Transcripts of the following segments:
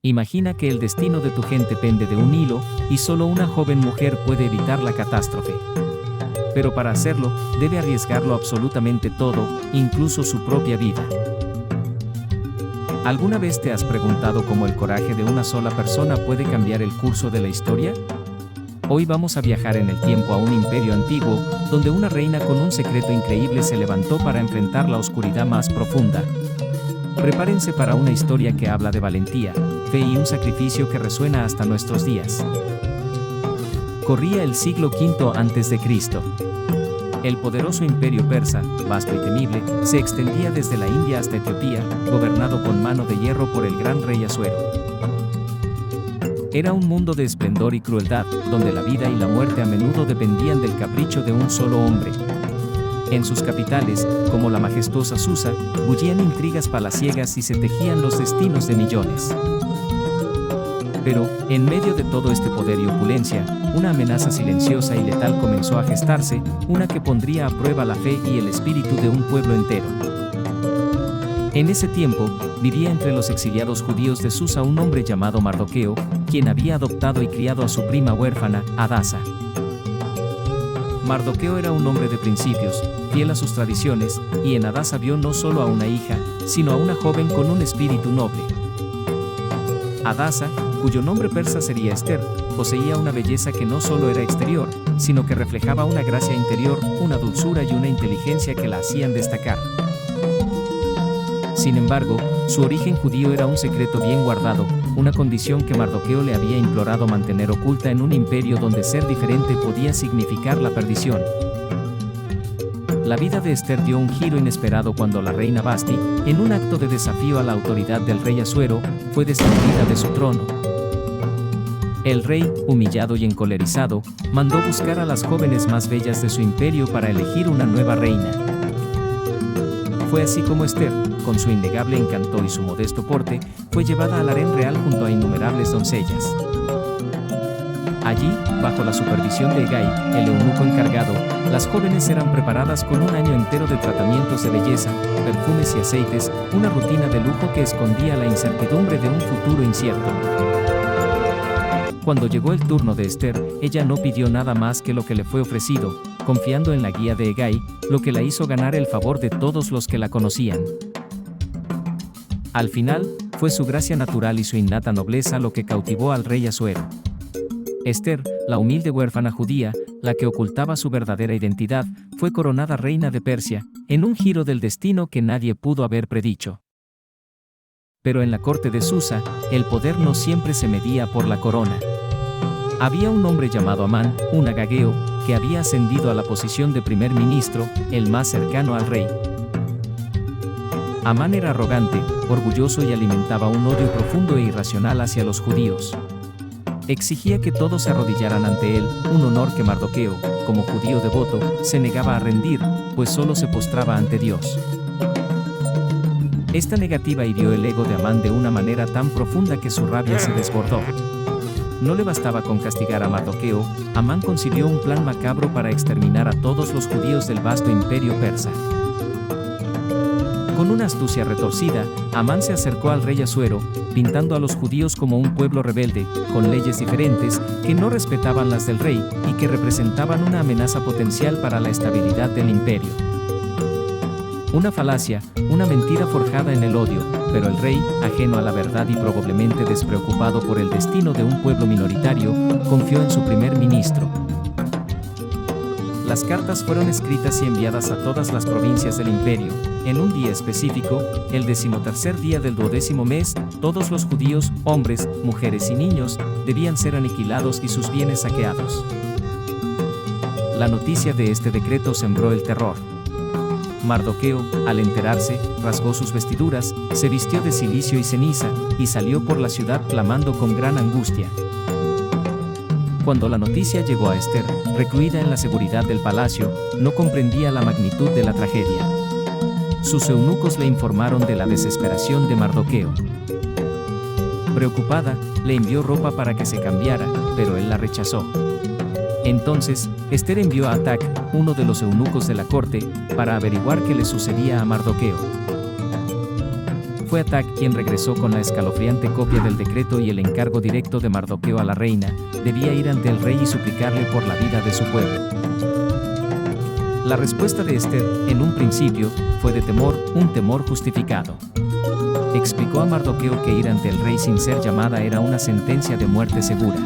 Imagina que el destino de tu gente pende de un hilo, y solo una joven mujer puede evitar la catástrofe. Pero para hacerlo, debe arriesgarlo absolutamente todo, incluso su propia vida. ¿Alguna vez te has preguntado cómo el coraje de una sola persona puede cambiar el curso de la historia? Hoy vamos a viajar en el tiempo a un imperio antiguo, donde una reina con un secreto increíble se levantó para enfrentar la oscuridad más profunda. Prepárense para una historia que habla de valentía, fe y un sacrificio que resuena hasta nuestros días. Corría el siglo V a.C. El poderoso imperio persa, vasto y temible, se extendía desde la India hasta Etiopía, gobernado con mano de hierro por el gran rey Asuero. Era un mundo de esplendor y crueldad, donde la vida y la muerte a menudo dependían del capricho de un solo hombre. En sus capitales, como la majestuosa Susa, bullían intrigas palaciegas y se tejían los destinos de millones. Pero, en medio de todo este poder y opulencia, una amenaza silenciosa y letal comenzó a gestarse, una que pondría a prueba la fe y el espíritu de un pueblo entero. En ese tiempo, vivía entre los exiliados judíos de Susa un hombre llamado Mardoqueo, quien había adoptado y criado a su prima huérfana, Hadasa. Mardoqueo era un hombre de principios, fiel a sus tradiciones, y en Hadasa vio no solo a una hija, sino a una joven con un espíritu noble. Hadasa, cuyo nombre persa sería Esther, poseía una belleza que no solo era exterior, sino que reflejaba una gracia interior, una dulzura y una inteligencia que la hacían destacar. Sin embargo, su origen judío era un secreto bien guardado, una condición que Mardoqueo le había implorado mantener oculta en un imperio donde ser diferente podía significar la perdición. La vida de Esther dio un giro inesperado cuando la reina Vasti, en un acto de desafío a la autoridad del rey Asuero, fue destituida de su trono. El rey, humillado y encolerizado, mandó buscar a las jóvenes más bellas de su imperio para elegir una nueva reina. Fue así como Esther, con su innegable encanto y su modesto porte, fue llevada al harén real junto a innumerables doncellas. Allí, bajo la supervisión de Hegai, el eunuco encargado, las jóvenes eran preparadas con un año entero de tratamientos de belleza, perfumes y aceites, una rutina de lujo que escondía la incertidumbre de un futuro incierto. Cuando llegó el turno de Esther, ella no pidió nada más que lo que le fue ofrecido, confiando en la guía de Hegai, lo que la hizo ganar el favor de todos los que la conocían. Al final, fue su gracia natural y su innata nobleza lo que cautivó al rey Asuero. Esther, la humilde huérfana judía, la que ocultaba su verdadera identidad, fue coronada reina de Persia, en un giro del destino que nadie pudo haber predicho. Pero en la corte de Susa, el poder no siempre se medía por la corona. Había un hombre llamado Amán, un agageo, que había ascendido a la posición de primer ministro, el más cercano al rey. Amán era arrogante, orgulloso y alimentaba un odio profundo e irracional hacia los judíos. Exigía que todos se arrodillaran ante él, un honor que Mardoqueo, como judío devoto, se negaba a rendir, pues solo se postraba ante Dios. Esta negativa hirió el ego de Amán de una manera tan profunda que su rabia se desbordó. No le bastaba con castigar a Mardoqueo, Amán concibió un plan macabro para exterminar a todos los judíos del vasto imperio persa. Con una astucia retorcida, Amán se acercó al rey Asuero, pintando a los judíos como un pueblo rebelde, con leyes diferentes, que no respetaban las del rey, y que representaban una amenaza potencial para la estabilidad del imperio. Una falacia, una mentira forjada en el odio, pero el rey, ajeno a la verdad y probablemente despreocupado por el destino de un pueblo minoritario, confió en su primer ministro. Las cartas fueron escritas y enviadas a todas las provincias del imperio. En un día específico, el 13º día del 12º mes, todos los judíos, hombres, mujeres y niños, debían ser aniquilados y sus bienes saqueados. La noticia de este decreto sembró el terror. Mardoqueo, al enterarse, rasgó sus vestiduras, se vistió de cilicio y ceniza, y salió por la ciudad clamando con gran angustia. Cuando la noticia llegó a Esther, recluida en la seguridad del palacio, no comprendía la magnitud de la tragedia. Sus eunucos le informaron de la desesperación de Mardoqueo. Preocupada, le envió ropa para que se cambiara, pero él la rechazó. Entonces, Esther envió a Atac, uno de los eunucos de la corte, para averiguar qué le sucedía a Mardoqueo. Fue Hatak quien regresó con la escalofriante copia del decreto y el encargo directo de Mardoqueo a la reina: debía ir ante el rey y suplicarle por la vida de su pueblo. La respuesta de Esther, en un principio, fue de temor, un temor justificado. Explicó a Mardoqueo que ir ante el rey sin ser llamada era una sentencia de muerte segura.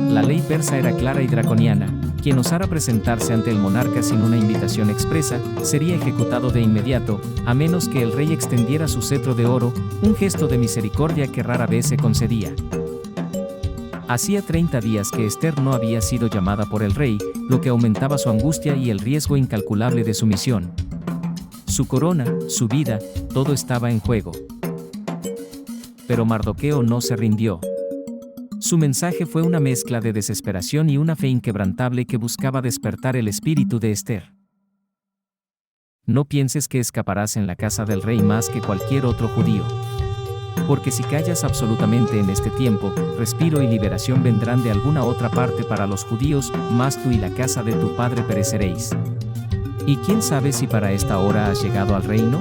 La ley persa era clara y draconiana: quien osara presentarse ante el monarca sin una invitación expresa, sería ejecutado de inmediato, a menos que el rey extendiera su cetro de oro, un gesto de misericordia que rara vez se concedía. Hacía 30 días que Esther no había sido llamada por el rey, lo que aumentaba su angustia y el riesgo incalculable de su misión. Su corona, su vida, todo estaba en juego. Pero Mardoqueo no se rindió. Su mensaje fue una mezcla de desesperación y una fe inquebrantable que buscaba despertar el espíritu de Esther. No pienses que escaparás en la casa del rey más que cualquier otro judío. Porque si callas absolutamente en este tiempo, respiro y liberación vendrán de alguna otra parte para los judíos, mas tú y la casa de tu padre pereceréis. ¿Y quién sabe si para esta hora has llegado al reino?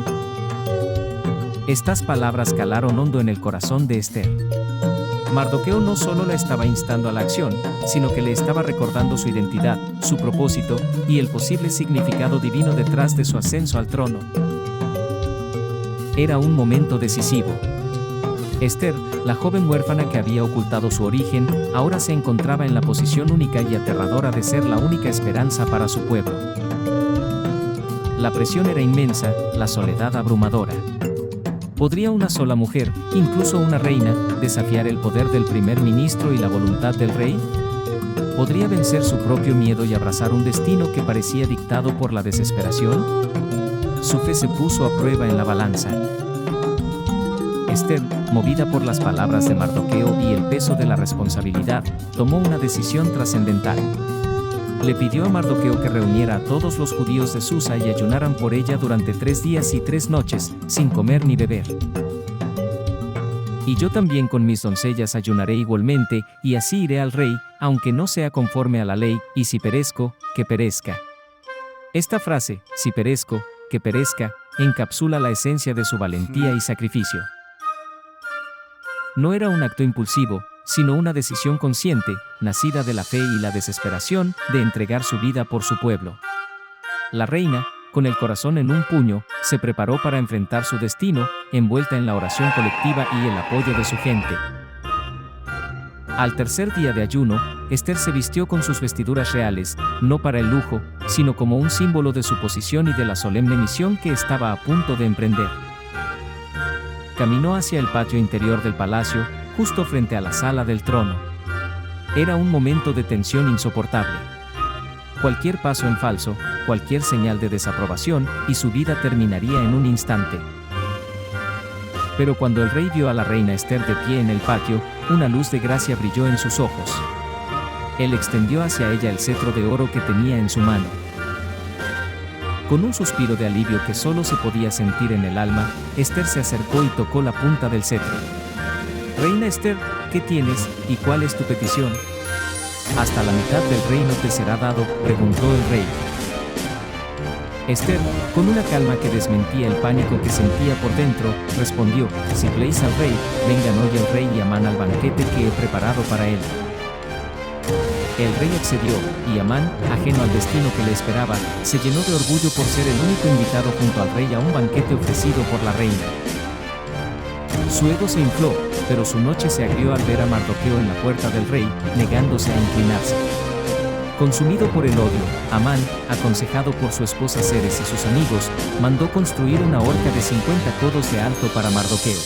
Estas palabras calaron hondo en el corazón de Esther. Mardoqueo no solo la estaba instando a la acción, sino que le estaba recordando su identidad, su propósito, y el posible significado divino detrás de su ascenso al trono. Era un momento decisivo. Esther, la joven huérfana que había ocultado su origen, ahora se encontraba en la posición única y aterradora de ser la única esperanza para su pueblo. La presión era inmensa, la soledad abrumadora. ¿Podría una sola mujer, incluso una reina, desafiar el poder del primer ministro y la voluntad del rey? ¿Podría vencer su propio miedo y abrazar un destino que parecía dictado por la desesperación? Su fe se puso a prueba en la balanza. Esther, movida por las palabras de Mardoqueo y el peso de la responsabilidad, tomó una decisión trascendental. Le pidió a Mardoqueo que reuniera a todos los judíos de Susa y ayunaran por ella durante 3 días y 3 noches, sin comer ni beber. Y yo también con mis doncellas ayunaré igualmente, y así iré al rey, aunque no sea conforme a la ley, y si perezco, que perezca. Esta frase, si perezco, que perezca, encapsula la esencia de su valentía y sacrificio. No era un acto impulsivo, sino una decisión consciente, nacida de la fe y la desesperación, de entregar su vida por su pueblo. La reina, con el corazón en un puño, se preparó para enfrentar su destino, envuelta en la oración colectiva y el apoyo de su gente. Al tercer día de ayuno, Esther se vistió con sus vestiduras reales, no para el lujo, sino como un símbolo de su posición y de la solemne misión que estaba a punto de emprender. Caminó hacia el patio interior del palacio, justo frente a la sala del trono. Era un momento de tensión insoportable. Cualquier paso en falso, cualquier señal de desaprobación, y su vida terminaría en un instante. Pero cuando el rey vio a la reina Esther de pie en el patio, una luz de gracia brilló en sus ojos. Él extendió hacia ella el cetro de oro que tenía en su mano. Con un suspiro de alivio que solo se podía sentir en el alma, Esther se acercó y tocó la punta del cetro. «Reina Esther, ¿qué tienes, y cuál es tu petición?» «Hasta la mitad del reino te será dado», preguntó el rey. Esther, con una calma que desmentía el pánico que sentía por dentro, respondió: «Si pleis al rey, vengan hoy el rey y Amán al banquete que he preparado para él». El rey accedió, y Amán, ajeno al destino que le esperaba, se llenó de orgullo por ser el único invitado junto al rey a un banquete ofrecido por la reina. Su ego se infló, pero su noche se agrió al ver a Mardoqueo en la puerta del rey, negándose a inclinarse. Consumido por el odio, Amán, aconsejado por su esposa Ceres y sus amigos, mandó construir una horca de 50 codos de alto para Mardoqueo.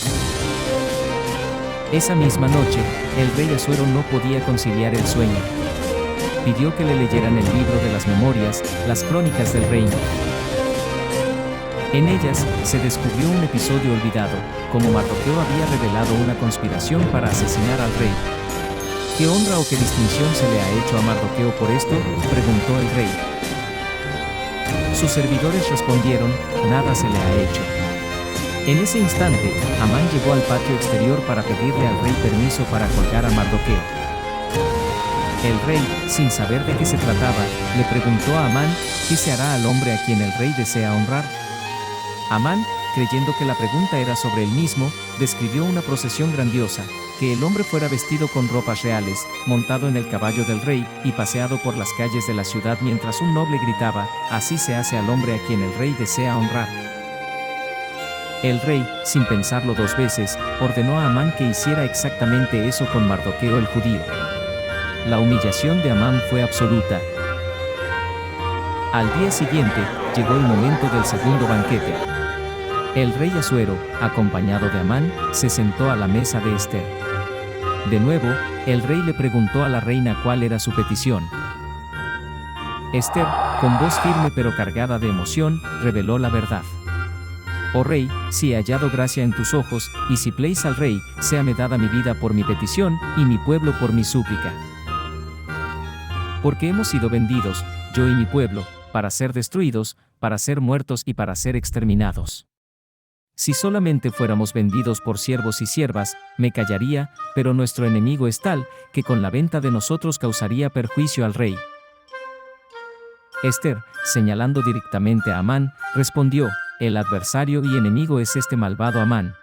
Esa misma noche, el rey Asuero no podía conciliar el sueño. Pidió que le leyeran el libro de las memorias, las crónicas del reino. En ellas, se descubrió un episodio olvidado, como Mardoqueo había revelado una conspiración para asesinar al rey. ¿Qué honra o qué distinción se le ha hecho a Mardoqueo por esto?, preguntó el rey. Sus servidores respondieron: nada se le ha hecho. En ese instante, Amán llegó al patio exterior para pedirle al rey permiso para colgar a Mardoqueo. El rey, sin saber de qué se trataba, le preguntó a Amán: ¿qué se hará al hombre a quien el rey desea honrar? Amán, creyendo que la pregunta era sobre él mismo, describió una procesión grandiosa, que el hombre fuera vestido con ropas reales, montado en el caballo del rey, y paseado por las calles de la ciudad mientras un noble gritaba: «Así se hace al hombre a quien el rey desea honrar». El rey, sin pensarlo dos veces, ordenó a Amán que hiciera exactamente eso con Mardoqueo el judío. La humillación de Amán fue absoluta. Al día siguiente, llegó el momento del segundo banquete. El rey Asuero, acompañado de Amán, se sentó a la mesa de Ester. De nuevo, el rey le preguntó a la reina cuál era su petición. Ester, con voz firme pero cargada de emoción, reveló la verdad. «Oh rey, si he hallado gracia en tus ojos, y si pleis al rey, séame dada mi vida por mi petición, y mi pueblo por mi súplica. Porque hemos sido vendidos, yo y mi pueblo, para ser destruidos, para ser muertos y para ser exterminados. Si solamente fuéramos vendidos por siervos y siervas, me callaría, pero nuestro enemigo es tal, que con la venta de nosotros causaría perjuicio al rey». Ester, señalando directamente a Amán, respondió: «El adversario y enemigo es este malvado Amán».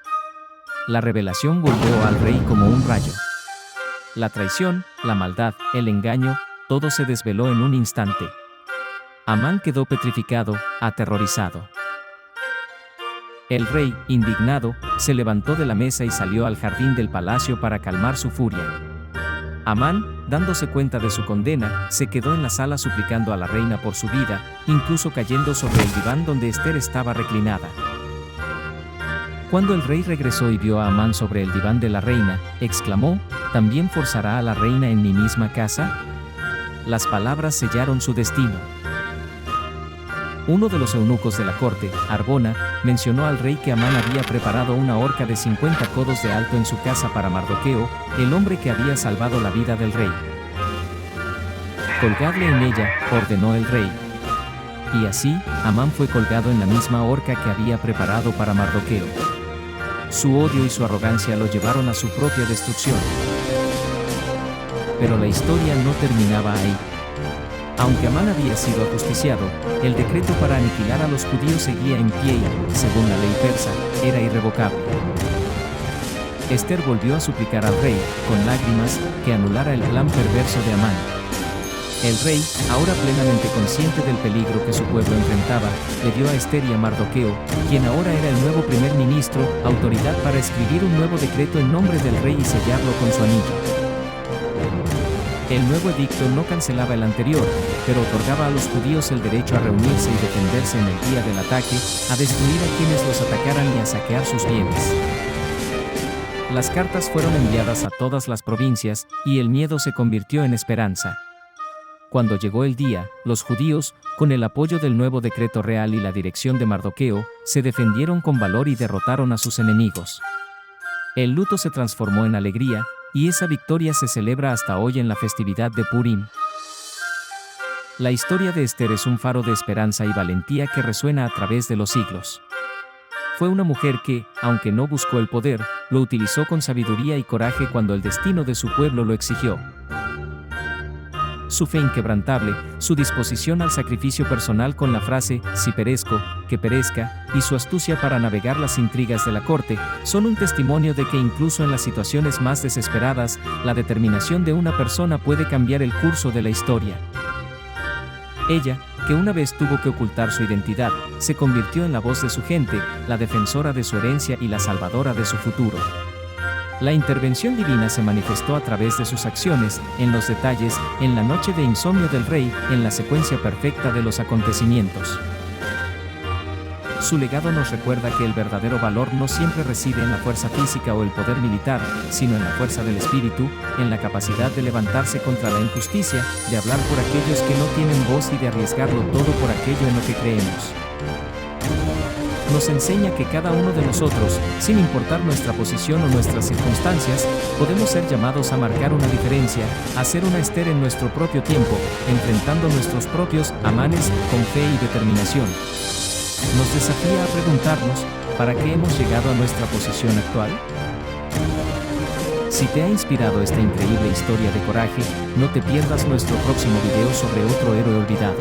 La revelación golpeó al rey como un rayo. La traición, la maldad, el engaño, todo se desveló en un instante. Amán quedó petrificado, aterrorizado. El rey, indignado, se levantó de la mesa y salió al jardín del palacio para calmar su furia. Amán, dándose cuenta de su condena, se quedó en la sala suplicando a la reina por su vida, incluso cayendo sobre el diván donde Ester estaba reclinada. Cuando el rey regresó y vio a Amán sobre el diván de la reina, exclamó: «¿También forzará a la reina en mi misma casa?». Las palabras sellaron su destino. Uno de los eunucos de la corte, Arbona, mencionó al rey que Amán había preparado una horca de 50 codos de alto en su casa para Mardoqueo, el hombre que había salvado la vida del rey. «Colgadle en ella», ordenó el rey. Y así, Amán fue colgado en la misma horca que había preparado para Mardoqueo. Su odio y su arrogancia lo llevaron a su propia destrucción. Pero la historia no terminaba ahí. Aunque Amán había sido ajusticiado, el decreto para aniquilar a los judíos seguía en pie y, según la ley persa, era irrevocable. Ester volvió a suplicar al rey, con lágrimas, que anulara el plan perverso de Amán. El rey, ahora plenamente consciente del peligro que su pueblo enfrentaba, le dio a Ester y a Mardoqueo, quien ahora era el nuevo primer ministro, autoridad para escribir un nuevo decreto en nombre del rey y sellarlo con su anillo. El nuevo edicto no cancelaba el anterior, pero otorgaba a los judíos el derecho a reunirse y defenderse en el día del ataque, a destruir a quienes los atacaran y a saquear sus bienes. Las cartas fueron enviadas a todas las provincias, y el miedo se convirtió en esperanza. Cuando llegó el día, los judíos, con el apoyo del nuevo decreto real y la dirección de Mardoqueo, se defendieron con valor y derrotaron a sus enemigos. El luto se transformó en alegría, y esa victoria se celebra hasta hoy en la festividad de Purim. La historia de Ester es un faro de esperanza y valentía que resuena a través de los siglos. Fue una mujer que, aunque no buscó el poder, lo utilizó con sabiduría y coraje cuando el destino de su pueblo lo exigió. Su fe inquebrantable, su disposición al sacrificio personal con la frase «si perezco, que perezca», y su astucia para navegar las intrigas de la corte, son un testimonio de que incluso en las situaciones más desesperadas, la determinación de una persona puede cambiar el curso de la historia. Ella, que una vez tuvo que ocultar su identidad, se convirtió en la voz de su gente, la defensora de su herencia y la salvadora de su futuro. La intervención divina se manifestó a través de sus acciones, en los detalles, en la noche de insomnio del rey, en la secuencia perfecta de los acontecimientos. Su legado nos recuerda que el verdadero valor no siempre reside en la fuerza física o el poder militar, sino en la fuerza del espíritu, en la capacidad de levantarse contra la injusticia, de hablar por aquellos que no tienen voz y de arriesgarlo todo por aquello en lo que creemos. Nos enseña que cada uno de nosotros, sin importar nuestra posición o nuestras circunstancias, podemos ser llamados a marcar una diferencia, a ser una Ester en nuestro propio tiempo, enfrentando nuestros propios Amanes con fe y determinación. Nos desafía a preguntarnos, ¿para qué hemos llegado a nuestra posición actual? Si te ha inspirado esta increíble historia de coraje, no te pierdas nuestro próximo video sobre otro héroe olvidado.